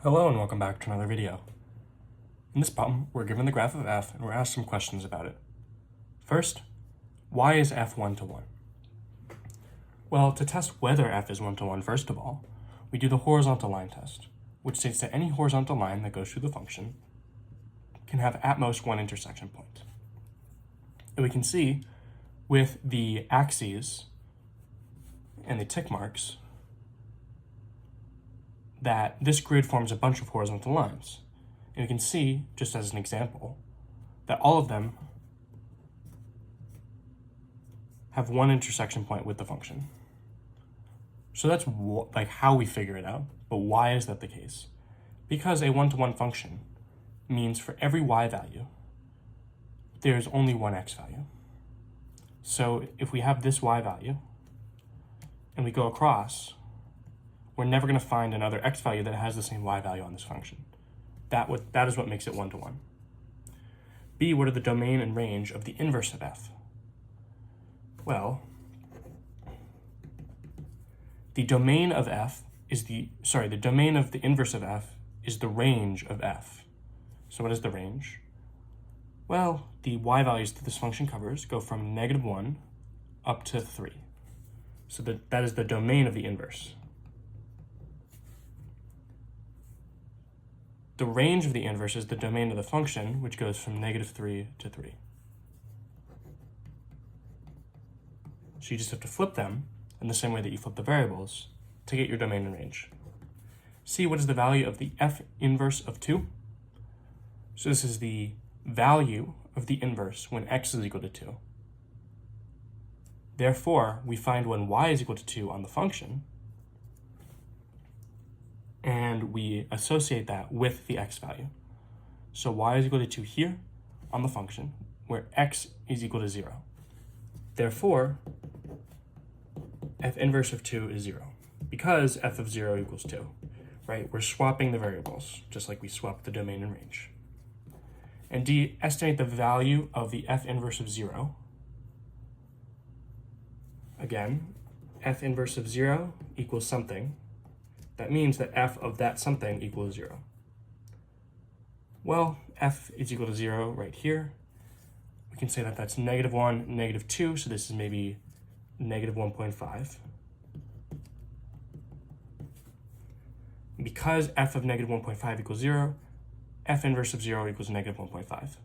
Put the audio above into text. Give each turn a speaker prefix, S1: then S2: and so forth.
S1: Hello and welcome back to another video. In this problem, we're given the graph of f and we're asked some questions about it. First, why is f 1 to 1? Well, to test whether f is 1 to 1, first of all, we do the horizontal line test, which states that any horizontal line that goes through the function can have at most one intersection point. And we can see with the axes and the tick marks that this grid forms a bunch of horizontal lines. And we can see, just as an example, that all of them have one intersection point with the function. So that's like how we figure it out. But why is that the case? Because a one-to-one function means for every y value, there's only one x value. So if we have this y value and we go across, we're never going to find another x value that has the same y value on this function. That is what makes it one-to-one. B, what are the domain and range of the inverse of f? Well, the domain of f is the domain of the inverse of f is the range of f. So what is the range? Well, the y values that this function covers go from -1 up to 3. So that is the domain of the inverse. The range of the inverse is the domain of the function, which goes from -3 to 3. So you just have to flip them in the same way that you flip the variables to get your domain and range. C, what is the value of the f inverse of 2? So this is the value of the inverse when x is equal to 2. Therefore, we find when y is equal to 2 on the function, and we associate that with the x value. So y is equal to 2 here on the function, where x is equal to 0. Therefore, f inverse of 2 is 0, because f of 0 equals 2, right? We're swapping the variables, just like we swapped the domain and range. And D, estimate the value of the f inverse of 0. Again, f inverse of 0 equals something. That means that f of that something equals 0. Well, f is equal to 0 right here. We can say that that's -1, -2, so this is maybe -1.5. Because f of -1.5 equals 0, f inverse of 0 equals -1.5.